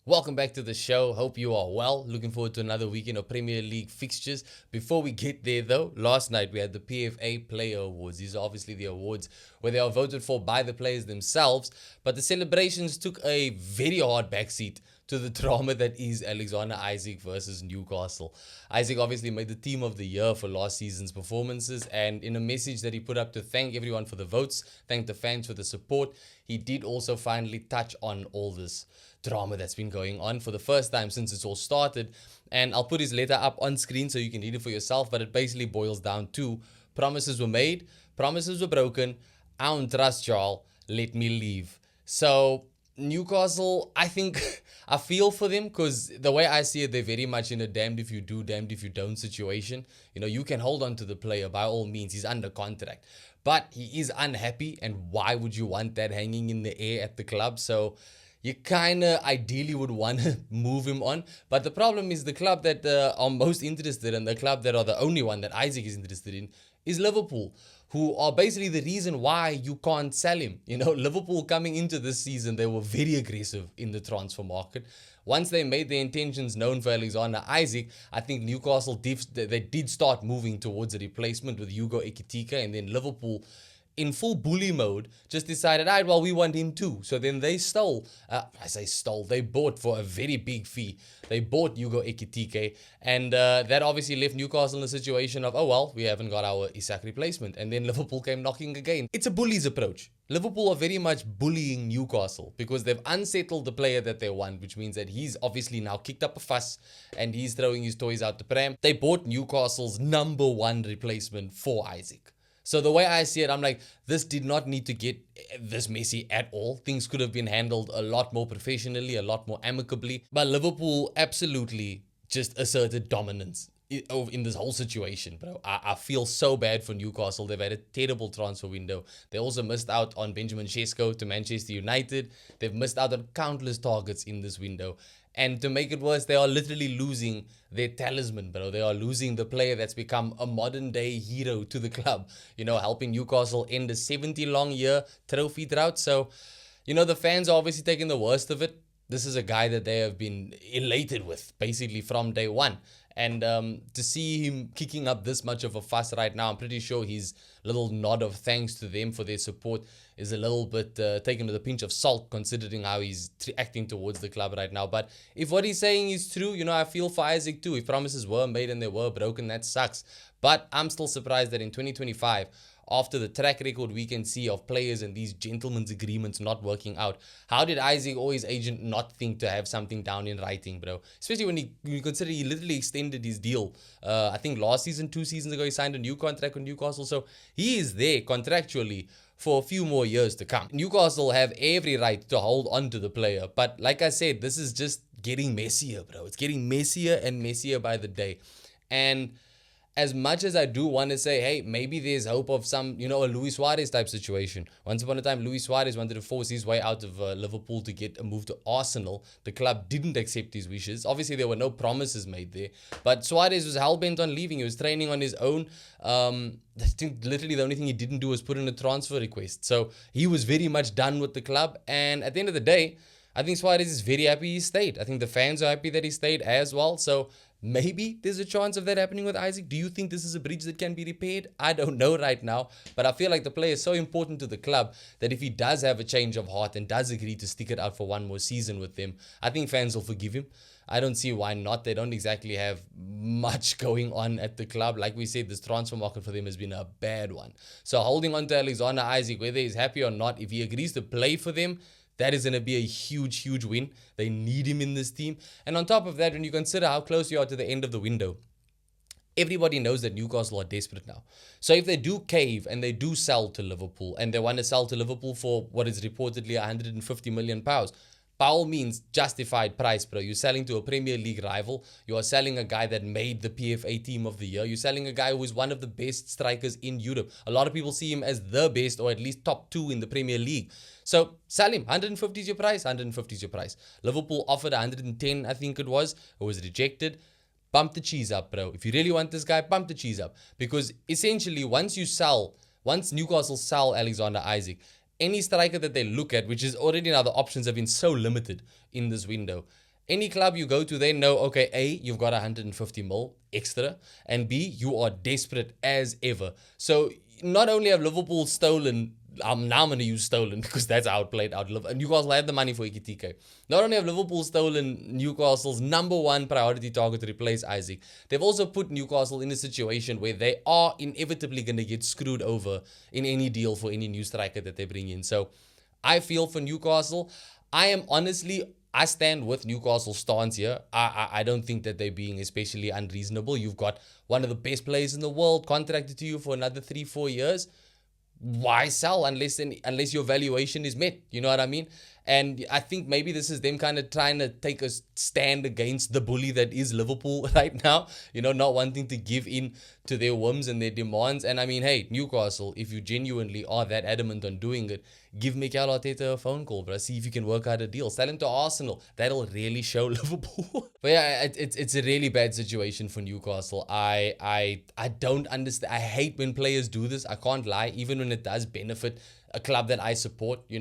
Welcome back to the show. Hope you are well. Looking forward to another weekend of Premier League fixtures. Before we get there, though, last night we had the PFA Player Awards. These are obviously the awards where they are voted for by the players themselves, but the celebrations took a very hard backseat to the drama that is Alexander Isak versus Newcastle. Isak obviously made the team of the year for last season's performances, and in a message that he put up to thank everyone for the votes, thank the fans for the support, he did also finally touch on all this drama that's been going on for the first time since it's all started. And I'll put his letter up on screen so you can read it for yourself, but it basically boils down to promises were made, promises were broken, I don't trust y'all, let me leave. So Newcastle, I think I feel for them because the way I see it, they're very much in a damned if you do, damned if you don't situation. You can hold on to the player by all means. He's under contract, but he is unhappy. And why would you want that hanging in the air at the club? So you kind of ideally would want to move him on. But the problem is the club that are most interested and the club that are the only one that Isak is interested in is Liverpool, who are basically the reason why you can't sell him. Liverpool coming into this season, they were very aggressive in the transfer market. Once they made their intentions known for Alexander Isak, I think Newcastle they did start moving towards a replacement with Hugo Ekitike, and then Liverpool in full bully mode, just decided, all right, well, we want him too. So then they they bought for a very big fee. They bought Hugo Ekitike, and that obviously left Newcastle in a situation of, oh, well, we haven't got our Isak replacement. And then Liverpool came knocking again. It's a bully's approach. Liverpool are very much bullying Newcastle because they've unsettled the player that they want, which means that he's obviously now kicked up a fuss and he's throwing his toys out the pram. They bought Newcastle's number one replacement for Isak. So the way I see it, I'm like, this did not need to get this messy at all. Things could have been handled a lot more professionally, a lot more amicably. But Liverpool absolutely just asserted dominance in this whole situation, bro. I feel so bad for Newcastle. They've had a terrible transfer window. They also missed out on Benjamin Sesko to Manchester United. They've missed out on countless targets in this window. And to make it worse, they are literally losing their talisman, bro. They are losing the player that's become a modern day hero to the club, helping Newcastle end a 70-long year trophy drought. So, the fans are obviously taking the worst of it. This is a guy that they have been elated with basically from day one. And to see him kicking up this much of a fuss right now, I'm pretty sure his little nod of thanks to them for their support is a little bit taken with a pinch of salt, considering how he's acting towards the club right now. But if what he's saying is true, I feel for Isak too. If promises were made and they were broken, that sucks. But I'm still surprised that in 2025, after the track record we can see of players and these gentlemen's agreements not working out, how did Isak or his agent not think to have something down in writing, bro? Especially when you consider he literally extended his deal. I think last season, 2 seasons ago, he signed a new contract with Newcastle. So he is there contractually for a few more years to come. Newcastle have every right to hold on to the player. But like I said, this is just getting messier, bro. It's getting messier and messier by the day. And as much as I do want to say, hey, maybe there's hope of some, a Luis Suarez type situation. Once upon a time, Luis Suarez wanted to force his way out of Liverpool to get a move to Arsenal. The club didn't accept his wishes. Obviously, there were no promises made there. But Suarez was hell-bent on leaving. He was training on his own. I think literally the only thing he didn't do was put in a transfer request. So he was very much done with the club. And at the end of the day, I think Suarez is very happy he stayed. I think the fans are happy that he stayed as well. So maybe there's a chance of that happening with Isak. Do you think this is a bridge that can be repaired? I don't know right now. But I feel like the player is so important to the club that if he does have a change of heart and does agree to stick it out for one more season with them, I think fans will forgive him. I don't see why not. They don't exactly have much going on at the club. Like we said, this transfer market for them has been a bad one. So holding on to Alexander Isak, whether he's happy or not, if he agrees to play for them, that is going to be a huge, huge win. They need him in this team. And on top of that, when you consider how close you are to the end of the window, everybody knows that Newcastle are desperate now. So if they do cave and they do sell to Liverpool, and they want to sell to Liverpool for what is reportedly £150 million, by all means, justified price, bro. You're selling to a Premier League rival. You are selling a guy that made the PFA Team of the Year. You're selling a guy who is one of the best strikers in Europe. A lot of people see him as the best, or at least top 2 in the Premier League. So sell him. 150 is your price. 150 is your price. Liverpool offered 110, I think it was. It was rejected. Bump the cheese up, bro. If you really want this guy, bump the cheese up. Because essentially, once Newcastle sell Alexander Isak, any striker that they look at, which is already now the options have been so limited in this window, Any club you go to, they know, okay, A, you've got 150 mil extra, and B, you are desperate as ever. So not only have Liverpool stolen, now I'm going to use stolen because that's outplayed out. Newcastle had the money for Ikitike. Not only have Liverpool stolen Newcastle's number one priority target to replace Isak, they've also put Newcastle in a situation where they are inevitably going to get screwed over in any deal for any new striker that they bring in. So I feel for Newcastle, I stand with Newcastle's stance here. I don't think that they're being especially unreasonable. You've got one of the best players in the world contracted to you for another 3-4 years. Why sell unless your valuation is met? You know what I mean? And I think maybe this is them kind of trying to take a stand against the bully that is Liverpool right now, not wanting to give in to their whims and their demands. And I mean, hey, Newcastle, if you genuinely are that adamant on doing it, give Mikel Arteta a phone call, bro. See if you can work out a deal. Sell him to Arsenal. That'll really show Liverpool. But yeah, it's a really bad situation for Newcastle. I don't understand. I hate when players do this. I can't lie. Even when it does benefit a club that I support. When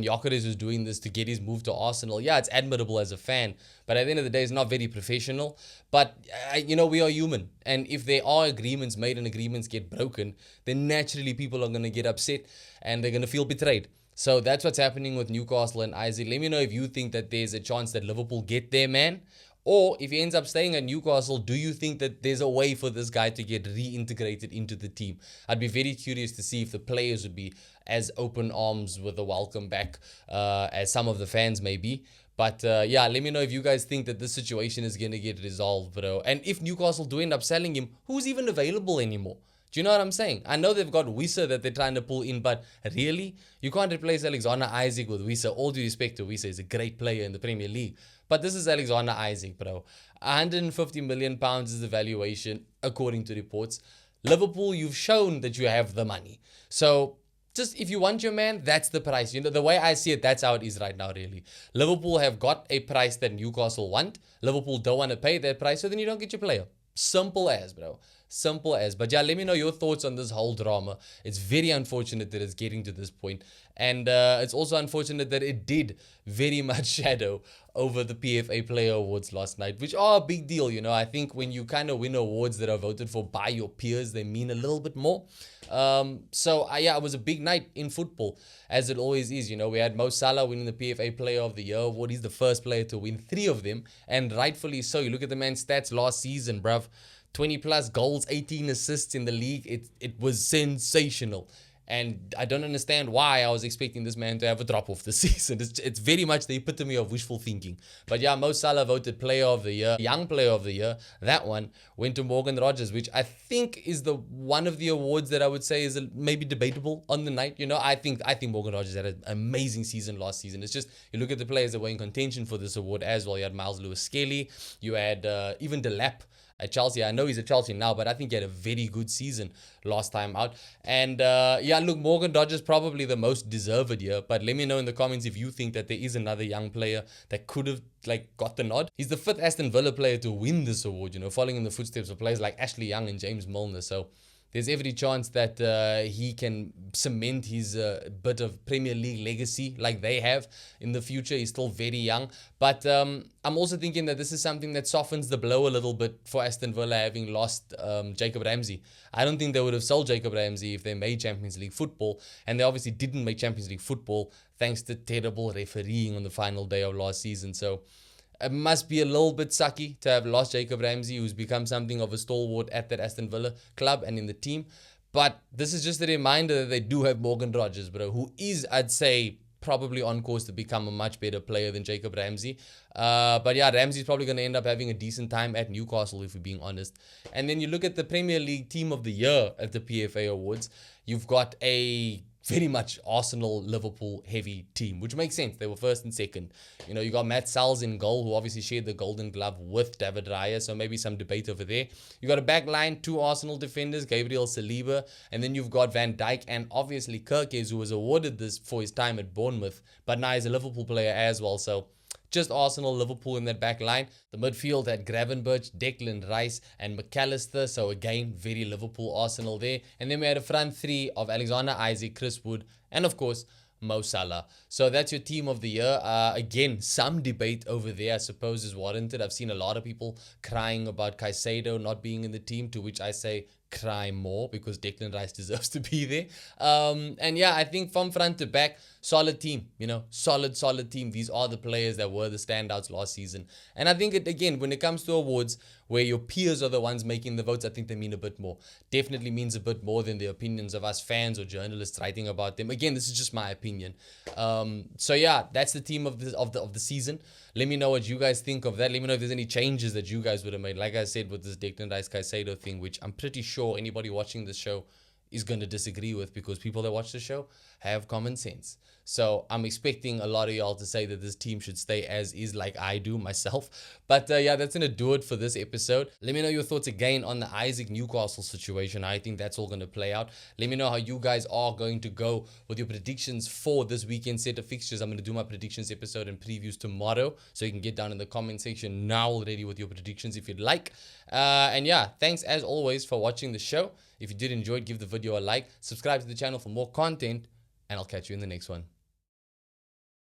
Gyökeres was doing this to get his move to Arsenal, yeah, it's admirable as a fan, but at the end of the day, it's not very professional. But, we are human. And if there are agreements made and agreements get broken, then naturally people are going to get upset and they're going to feel betrayed. So that's what's happening with Newcastle and Isak. Let me know if you think that there's a chance that Liverpool get their man. Or if he ends up staying at Newcastle, do you think that there's a way for this guy to get reintegrated into the team? I'd be very curious to see if the players would be as open arms with a welcome back as some of the fans may be. But let me know if you guys think that this situation is going to get resolved, bro. And if Newcastle do end up selling him, who's even available anymore? Do you know what I'm saying? I know they've got Wissa that they're trying to pull in, but really? You can't replace Alexander Isak with Wissa. All due respect to Wissa, he's a great player in the Premier League. But this is Alexander Isak, bro. 150 million pounds is the valuation, according to reports. Liverpool, you've shown that you have the money. So just if you want your man, that's the price. The way I see it, that's how it is right now, really. Liverpool have got a price that Newcastle want. Liverpool don't want to pay that price, so then you don't get your player. Simple as, bro. Simple as. But yeah, let me know your thoughts on this whole drama. It's very unfortunate that it's getting to this point. And it's also unfortunate that it did very much shadow over the PFA Player Awards last night, which are a big deal. I think when you kind of win awards that are voted for by your peers, they mean a little bit more. It was a big night in football, as it always is. We had Salah winning the PFA Player of the Year award. He's the first player to win 3 of them, and rightfully so. You look at the man's stats last season, bruv. 20 plus goals, 18 assists in the league. It was sensational. And I don't understand why I was expecting this man to have a drop-off this season. It's very much the epitome of wishful thinking. But yeah, Mo Salah voted Player of the Year, Young Player of the Year. That one went to Morgan Rogers, which I think is the one of the awards that I would say is maybe debatable on the night. I think Morgan Rogers had an amazing season last season. It's just, you look at the players that were in contention for this award as well. You had Miles Lewis-Skelly. You had even Delap at Chelsea. I know he's at Chelsea now, but I think he had a very good season last time out. And Morgan Rogers probably the most deserved here. But let me know in the comments if you think that there is another young player that could have got the nod. He's the 5th Aston Villa player to win this award, following in the footsteps of players like Ashley Young and James Milner. So there's every chance that he can cement his bit of Premier League legacy like they have in the future. He's still very young. But I'm also thinking that this is something that softens the blow a little bit for Aston Villa having lost Jacob Ramsey. I don't think they would have sold Jacob Ramsey if they made Champions League football. And they obviously didn't make Champions League football thanks to terrible refereeing on the final day of last season. So it must be a little bit sucky to have lost Jacob Ramsey, who's become something of a stalwart at that Aston Villa club and in the team. But this is just a reminder that they do have Morgan Rogers, bro, who is, I'd say, probably on course to become a much better player than Jacob Ramsey. Ramsey's probably going to end up having a decent time at Newcastle, if we're being honest. And then you look at the Premier League Team of the Year at the PFA Awards. You've got a very much Arsenal, Liverpool heavy team, which makes sense. They were first and second. You got Matt Salles in goal, who obviously shared the Golden Glove with David Raya, so maybe some debate over there. You got a back line, 2 Arsenal defenders, Gabriel Saliba, and then you've got Van Dijk and obviously Kirkes, who was awarded this for his time at Bournemouth, but now he's a Liverpool player as well. So just Arsenal, Liverpool in that back line. The midfield had Gravenberch, Declan Rice, and McAllister. So again, very Liverpool, Arsenal there. And then we had a front 3 of Alexander Isak, Chris Wood, and of course, Mo Salah. So that's your team of the year. Again, some debate over there, I suppose, is warranted. I've seen a lot of people crying about Caicedo not being in the team, to which I say cry more, because Declan Rice deserves to be there. And yeah, I think from front to back, solid team, solid team. These are the players that were the standouts last season. And I think again, when it comes to awards where your peers are the ones making the votes, I think they mean a bit more. Definitely means a bit more than the opinions of us fans or journalists writing about them. Again, this is just my opinion. So yeah, that's the team of the season. Let me know what you guys think of that. Let me know if there's any changes that you guys would have made. Like I said, with this Declan Rice Caicedo thing, which I'm pretty sure anybody watching this show is going to disagree with, because people that watch the show have common sense. So I'm expecting a lot of y'all to say that this team should stay as is, like I do myself. But yeah, that's going to do it for this episode. Let me know your thoughts again on the Isak Newcastle situation. I think that's all going to play out. Let me know how you guys are going to go with your predictions for this weekend set of fixtures. I'm going to do my predictions episode and previews tomorrow, so you can get down in the comment section now already with your predictions if you'd like. And yeah, thanks as always for watching the show. If you did enjoy it, give the video a like, subscribe to the channel for more content, and I'll catch you in the next one.